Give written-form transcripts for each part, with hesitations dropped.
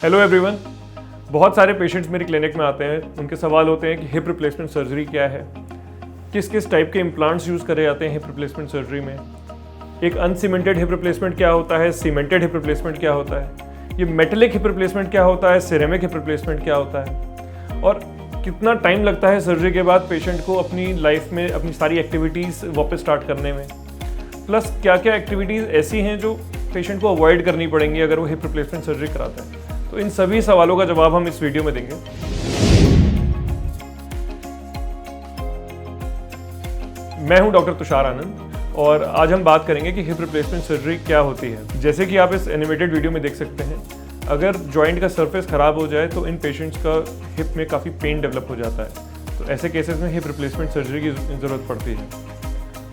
Hello everyone. बहुत सारे patients मेरी क्लिनिक में आते हैं, उनके सवाल होते हैं कि हिप रिप्लेसमेंट सर्जरी क्या है, किस किस टाइप के इम्प्लांट्स यूज़ करे जाते हैं हिप रिप्लेसमेंट सर्जरी में, एक अनसीमेंटेड हिप रिप्लेसमेंट क्या होता है, सीमेंटेड हिप रिप्लेसमेंट क्या होता है, ये मेटेलिक हिप रिप्लेसमेंट क्या होता है, सिरेमिक हिप रिप्लेसमेंट क्या होता है, और कितना टाइम लगता है सर्जरी के बाद पेशेंट को अपनी लाइफ में अपनी सारी एक्टिविटीज़ वापस स्टार्ट करने में, प्लस क्या क्या एक्टिविटीज़ ऐसी हैं जो पेशेंट को अवॉइड करनी पड़ेंगी अगर वो हिप रिप्लेसमेंट सर्जरी कराता है। तो इन सभी सवालों का जवाब हम इस वीडियो में देंगे। मैं हूं डॉक्टर तुषार आनंद और आज हम बात करेंगे कि हिप रिप्लेसमेंट सर्जरी क्या होती है। जैसे कि आप इस एनिमेटेड वीडियो में देख सकते हैं, अगर जॉइंट का सरफेस खराब हो जाए तो इन पेशेंट्स का हिप में काफ़ी पेन डेवलप हो जाता है। तो ऐसे केसेस में हिप रिप्लेसमेंट सर्जरी की ज़रूरत पड़ती है।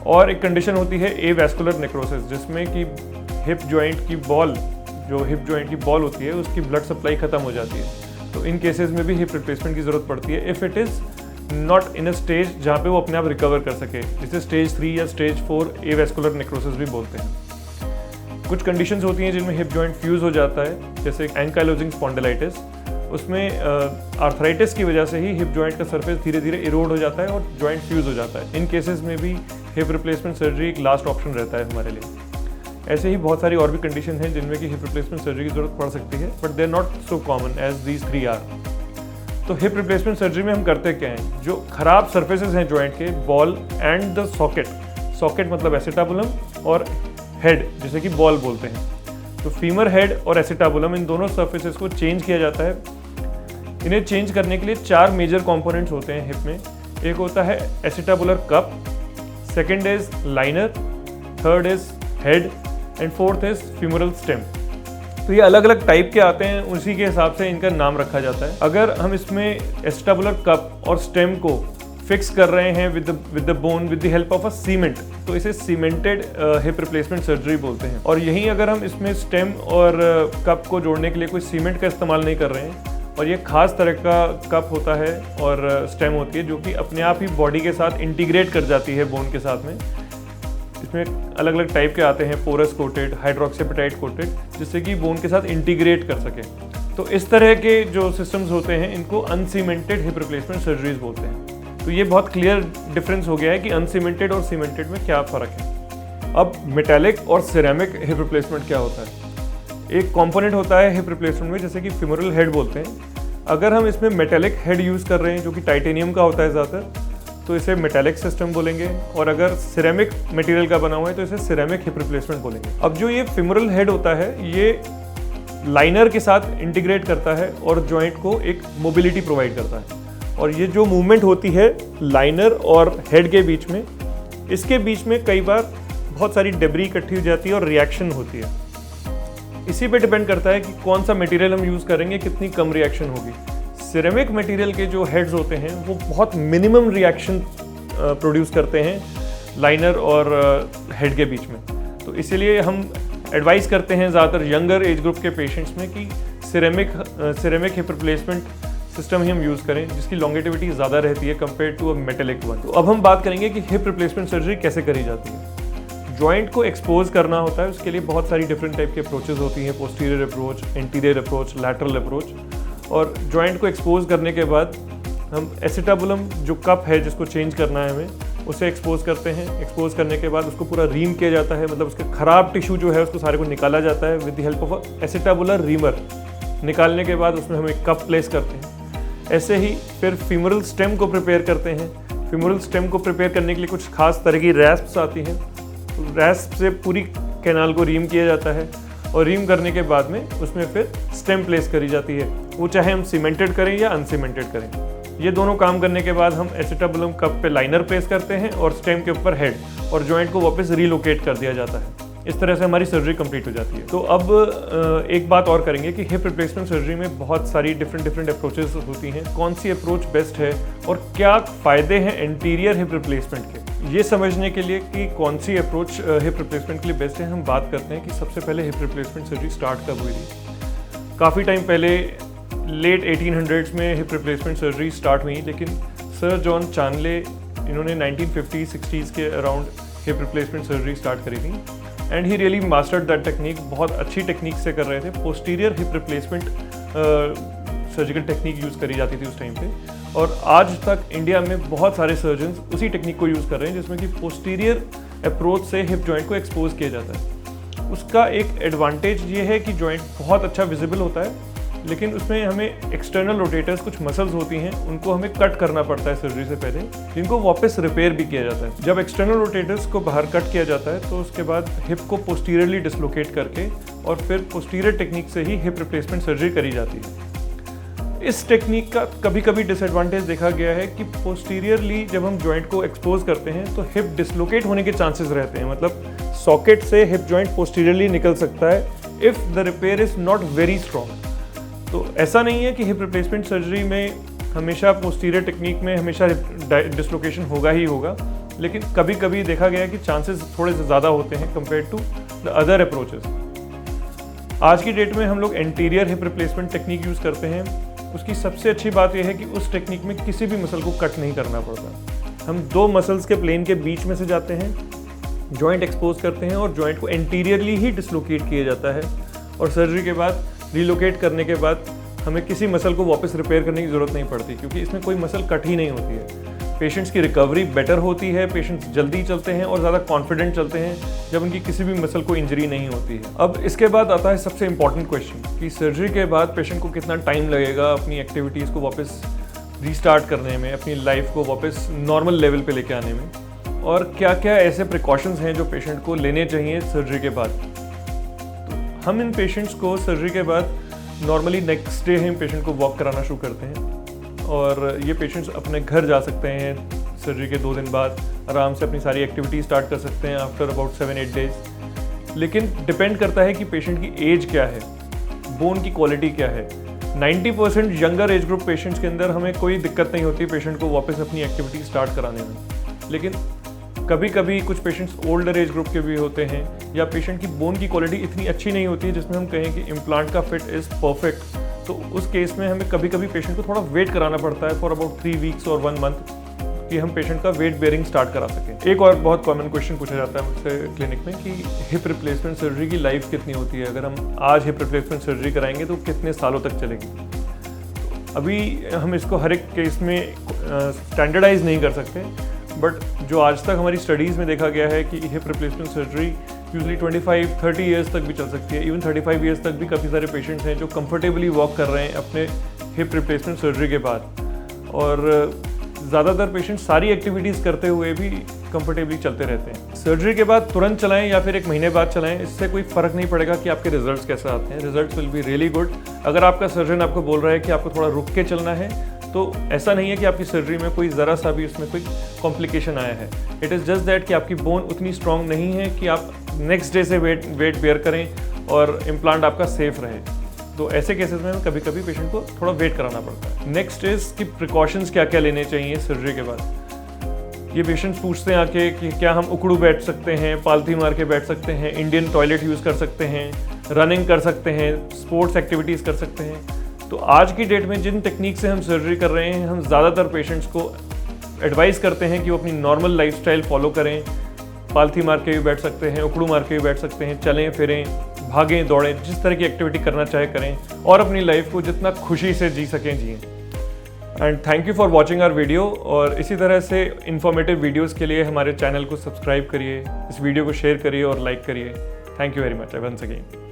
और एक कंडीशन होती है एवास्कुलर नेक्रोसिस, जिसमें कि हिप जॉइंट की बॉल होती है उसकी ब्लड सप्लाई खत्म हो जाती है। तो इन केसेस में भी हिप रिप्लेसमेंट की ज़रूरत पड़ती है if it is not in a stage जहाँ पे वो अपने आप रिकवर कर सके। इसे स्टेज 3 या स्टेज 4 एवास्कुलर नेक्रोसिस भी बोलते हैं। कुछ कंडीशंस होती हैं जिनमें हिप जॉइंट फ्यूज़ हो जाता है, जैसे एंकाइलोजिंग स्पॉन्डिलाइटिस। उसमें आर्थराइटिस की वजह से ही हिप जॉइंट का सरफेस धीरे धीरे इरोड हो जाता है और जॉइंट फ्यूज़ हो जाता है। इन केसेस में भी हिप रिप्लेसमेंट सर्जरी एक लास्ट ऑप्शन रहता है हमारे लिए। ऐसे ही बहुत सारी और भी कंडीशन हैं जिनमें कि हिप रिप्लेसमेंट सर्जरी की जरूरत पड़ सकती है, but they are not so common as these 3 are. तो हिप रिप्लेसमेंट सर्जरी में हम करते क्या हैं? जो खराब सर्फेसेस हैं जॉइंट के, बॉल एंड द सॉकेट मतलब एसिटाबुलम, और हेड जिसे कि बॉल बोलते हैं। तो फीमर हेड और एसिटाबुलम इन दोनों सर्फेसेस को चेंज किया जाता है। इन्हें चेंज करने के लिए 4 मेजर कॉम्पोनेंट्स होते हैं हिप में। एक होता है acetabular cup, second is liner, third is head and fourth is femoral stem. तो ये अलग अलग टाइप के आते हैं, उसी के हिसाब से इनका नाम रखा जाता है। अगर हम इसमें एसिटाबुलर कप और स्टेम को फिक्स कर रहे हैं with the bone with the help of a cement, तो इसे सीमेंटेड हिप रिप्लेसमेंट सर्जरी बोलते हैं। और यहीं अगर हम इसमें स्टेम और कप को जोड़ने के लिए कोई सीमेंट का इस्तेमाल नहीं कर रहे हैं, और ये खास तरह का कप होता है और स्टेम होती है जो कि अपने आप ही बॉडी के साथ इंटीग्रेट कर जाती है बोन के साथ में। इसमें अलग अलग टाइप के आते हैं, पोरस कोटेड, हाइड्रोक्सीएपेटाइट कोटेड, जिससे कि बोन के साथ इंटीग्रेट कर सके। तो इस तरह के जो सिस्टम्स होते हैं इनको अनसीमेंटेड हिप रिप्लेसमेंट सर्जरीज बोलते हैं। तो ये बहुत क्लियर डिफरेंस हो गया है कि अनसीमेंटेड और सीमेंटेड में क्या फ़र्क है। अब मेटालिक और सिरेमिक हिप रिप्लेसमेंट क्या होता है? एक कंपोनेंट होता है हिप रिप्लेसमेंट में जैसे कि फ्यूमरल हेड बोलते हैं। अगर हम इसमें मेटालिक हेड यूज़ कर रहे हैं जो कि टाइटेनियम का होता है ज़्यादातर, तो इसे मेटालिक सिस्टम बोलेंगे। और अगर सिरेमिक मटेरियल का बना हुआ है तो इसे सिरेमिक हिप रिप्लेसमेंट बोलेंगे। अब जो ये फ्यूमरल हेड होता है ये लाइनर के साथ इंटीग्रेट करता है और जॉइंट को एक मोबिलिटी प्रोवाइड करता है। और ये जो मूवमेंट होती है लाइनर और हेड के बीच में, इसके बीच में कई बार बहुत सारी डेब्री इकट्ठी हो जाती है और रिएक्शन होती है। इसी पे डिपेंड करता है कि कौन सा मटेरियल हम यूज़ करेंगे, कितनी कम रिएक्शन होगी। सिरेमिक मटेरियल के जो हेड्स होते हैं वो बहुत मिनिमम रिएक्शन प्रोड्यूस करते हैं लाइनर और हेड के बीच में। तो इसीलिए हम एडवाइस करते हैं ज़्यादातर यंगर एज ग्रुप के पेशेंट्स में कि सिरेमिक हिप रिप्लेसमेंट सिस्टम ही हम यूज़ करें, जिसकी लॉन्गेटिविटी ज़्यादा रहती है compare to a metallic one. तो अब हम बात करेंगे कि हिप रिप्लेसमेंट सर्जरी कैसे करी जाती है। जॉइंट को एक्सपोज करना होता है, उसके लिए बहुत सारी डिफरेंट टाइप के अप्रोचेज होती हैं, posterior approach, anterior approach, lateral approach. और जॉइंट को एक्सपोज करने के बाद हम एसिटाबुलम जो कप है जिसको चेंज करना है हमें, उसे एक्सपोज करते हैं। एक्सपोज करने के बाद उसको पूरा रीम किया जाता है, मतलब उसके खराब टिश्यू जो है उसको सारे को निकाला जाता है with the help of acetabular reamer. निकालने के बाद उसमें हम एक कप प्लेस करते हैं। ऐसे ही फिर फीमरल स्टेम को प्रिपेयर करते हैं। फीमरल स्टेम को प्रिपेयर करने के लिए कुछ खास तरह की रैस्प्स आती हैं। रैस्प से पूरी कैनाल को रीम किया जाता है और रीम करने के बाद में उसमें फिर स्टेम प्लेस करी जाती है, वो चाहे हम सीमेंटेड करें या अनसीमेंटेड करें। ये दोनों काम करने के बाद हम एसिटाबुलम कप पे लाइनर प्लेस करते हैं और स्टेम के ऊपर हेड, और जॉइंट को वापस रीलोकेट कर दिया जाता है। इस तरह से हमारी सर्जरी कंप्लीट हो जाती है। तो अब एक बात और करेंगे कि हिप रिप्लेसमेंट सर्जरी में बहुत सारी डिफरेंट अप्रोचेस होती हैं। कौन सी अप्रोच बेस्ट है और क्या फ़ायदे हैं एंटीरियर हिप रिप्लेसमेंट के, ये समझने के लिए कि कौन सी अप्रोच हिप रिप्लेसमेंट के लिए बेस्ट है, हम बात करते हैं कि सबसे पहले हिप रिप्लेसमेंट सर्जरी स्टार्ट कब हुई थी। काफ़ी टाइम पहले लेट 1800s में हिप रिप्लेसमेंट सर्जरी स्टार्ट हुई, लेकिन सर जॉन चार्नले इन्होंने 1950-60s के around hip replacement surgery start करी थी। And he really mastered that technique, बहुत अच्छी टेक्निक से कर रहे थे। Posterior hip replacement surgical technique use करी जाती थी उस टाइम पे, और आज तक इंडिया में बहुत सारे सर्जन्स उसी टेक्निक को यूज़ कर रहे हैं, जिसमें कि पोस्टीरियर अप्रोच से हिप जॉइंट को एक्सपोज किया जाता है। उसका एक एडवांटेज ये है कि जॉइंट बहुत अच्छा विजिबल होता है, लेकिन उसमें हमें एक्सटर्नल रोटेटर्स, कुछ मसल्स होती हैं, उनको हमें कट करना पड़ता है सर्जरी से पहले, जिनको वापस रिपेयर भी किया जाता है। जब एक्सटर्नल रोटेटर्स को बाहर कट किया जाता है तो उसके बाद हिप को पोस्टीरियरली डिसलोकेट करके और फिर पोस्टीरियर टेक्निक से ही हिप रिप्लेसमेंट सर्जरी करी जाती है। इस टेक्निक का कभी कभी डिसएडवांटेज देखा गया है कि पोस्टीरियरली जब हम जॉइंट को एक्सपोज करते हैं तो हिप डिसलोकेट होने के चांसेस रहते हैं, मतलब सॉकेट से हिप जॉइंट पोस्टीरियरली निकल सकता है if the repair is not very strong. तो ऐसा नहीं है कि हिप रिप्लेसमेंट सर्जरी में हमेशा पोस्टीरियर टेक्निक में हमेशा डिसलोकेशन होगा ही होगा, लेकिन कभी कभी देखा गया है कि चांसेस थोड़े से ज़्यादा होते हैं compare to the other approaches. आज की डेट में हम लोग anterior hip replacement technique use करते हैं। उसकी सबसे अच्छी बात यह है कि उस टेक्निक में किसी भी मसल को कट नहीं करना पड़ता। हम दो मसल्स के प्लेन के बीच में से जाते हैं, जॉइंट एक्सपोज करते हैं और जॉइंट को एंटीरियरली ही डिसलोकेट किया जाता है, और सर्जरी के बाद रिलोकेट करने के बाद हमें किसी मसल को वापस रिपेयर करने की ज़रूरत नहीं पड़ती, क्योंकि इसमें कोई मसल कट ही नहीं होती है। पेशेंट्स की रिकवरी बेटर होती है, पेशेंट्स जल्दी चलते हैं और ज़्यादा कॉन्फिडेंट चलते हैं जब उनकी किसी भी मसल को इंजरी नहीं होती है। अब इसके बाद आता है सबसे इम्पॉर्टेंट क्वेश्चन कि सर्जरी के बाद पेशेंट को कितना टाइम लगेगा अपनी एक्टिविटीज़ को वापस रीस्टार्ट करने में, अपनी लाइफ को वापस नॉर्मल लेवल पे लेके आने में, और क्या क्या ऐसे प्रिकॉशंस हैं जो पेशेंट को लेने चाहिए सर्जरी के बाद। तो हम इन पेशेंट्स को सर्जरी के बाद नॉर्मली नेक्स्ट डे हम पेशेंट को वॉक कराना शुरू करते हैं, और ये पेशेंट्स अपने घर जा सकते हैं सर्जरी के 2 दिन बाद, आराम से अपनी सारी एक्टिविटी स्टार्ट कर सकते हैं आफ्टर अबाउट 7-8 डेज। लेकिन डिपेंड करता है कि पेशेंट की एज क्या है, बोन की क्वालिटी क्या है। 90% यंगर एज ग्रुप पेशेंट्स के अंदर हमें कोई दिक्कत नहीं होती पेशेंट को वापस अपनी एक्टिविटी स्टार्ट कराने में, लेकिन कभी कभी कुछ पेशेंट्स ओल्डर एज ग्रुप के भी होते हैं, या पेशेंट की बोन की क्वालिटी इतनी अच्छी नहीं होती है जिसमें हम कहें कि इम्प्लांट का फिट इज़ परफेक्ट, तो उस केस में हमें कभी कभी पेशेंट को थोड़ा वेट कराना पड़ता है फॉर अबाउट 3 वीक्स और 1 मंथ कि हम पेशेंट का वेट बेयरिंग स्टार्ट करा सकें। एक और बहुत कॉमन क्वेश्चन पूछा जाता है मुझसे क्लिनिक में कि हिप रिप्लेसमेंट सर्जरी की लाइफ कितनी होती है, अगर हम आज हिप रिप्लेसमेंट सर्जरी कराएंगे तो कितने सालों तक चलेगी। अभी हम इसको हर एक केस में स्टैंडर्डाइज नहीं कर सकते, बट जो आज तक हमारी स्टडीज़ में देखा गया है कि hip replacement surgery usually 25-30 years तक भी चल सकती है। इवन 35 ईयर्स तक भी काफ़ी सारे पेशेंट्स हैं जो कंफर्टेबली वॉक कर रहे हैं अपने हिप रिप्लेसमेंट सर्जरी के बाद, और ज़्यादातर पेशेंट सारी एक्टिविटीज़ करते हुए भी कंफर्टेबली चलते रहते हैं। सर्जरी के बाद तुरंत चलाएं या फिर 1 महीने बाद चलाएं, इससे कोई फ़र्क नहीं पड़ेगा कि आपके रिजल्ट्स कैसे आते हैं। Results will be really good. अगर आपका सर्जन आपको बोल रहा है कि आपको थोड़ा रुक के चलना है, तो ऐसा नहीं है कि आपकी सर्जरी में कोई ज़रा सा भी उसमें कोई कॉम्प्लिकेशन आया है। इट इज़ जस्ट दैट कि आपकी बोन उतनी स्ट्रॉन्ग नहीं है कि आप नेक्स्ट डे से वेट बेयर करें और इम्प्लांट आपका सेफ रहे। तो ऐसे केसेस में कभी कभी पेशेंट को थोड़ा वेट कराना पड़ता है। नेक्स्ट इज़ कि प्रिकॉशंस क्या क्या लेने चाहिए सर्जरी के बाद। ये पेशेंट्स पूछते हैं आके कि क्या हम उकड़ू बैठ सकते हैं, पालथी मार के बैठ सकते हैं, इंडियन टॉयलेट यूज़ कर सकते हैं, रनिंग कर सकते हैं, स्पोर्ट्स एक्टिविटीज़ कर सकते हैं। तो आज की डेट में जिन टेक्निक से हम सर्जरी कर रहे हैं, हम ज़्यादातर पेशेंट्स को एडवाइस करते हैं कि वो अपनी नॉर्मल लाइफस्टाइल फॉलो करें। पालथी मार के भी बैठ सकते हैं, उकड़ू मार के भी बैठ सकते हैं, चलें फिरें, भागें दौड़ें, जिस तरह की एक्टिविटी करना चाहे करें, और अपनी लाइफ को जितना खुशी से जी सकें जिएं। And thank you for watching our video, और इसी तरह से इन्फॉर्मेटिव वीडियोज़ के लिए हमारे चैनल को सब्सक्राइब करिए, इस वीडियो को शेयर करिए और लाइक करिए। Thank you very much once again.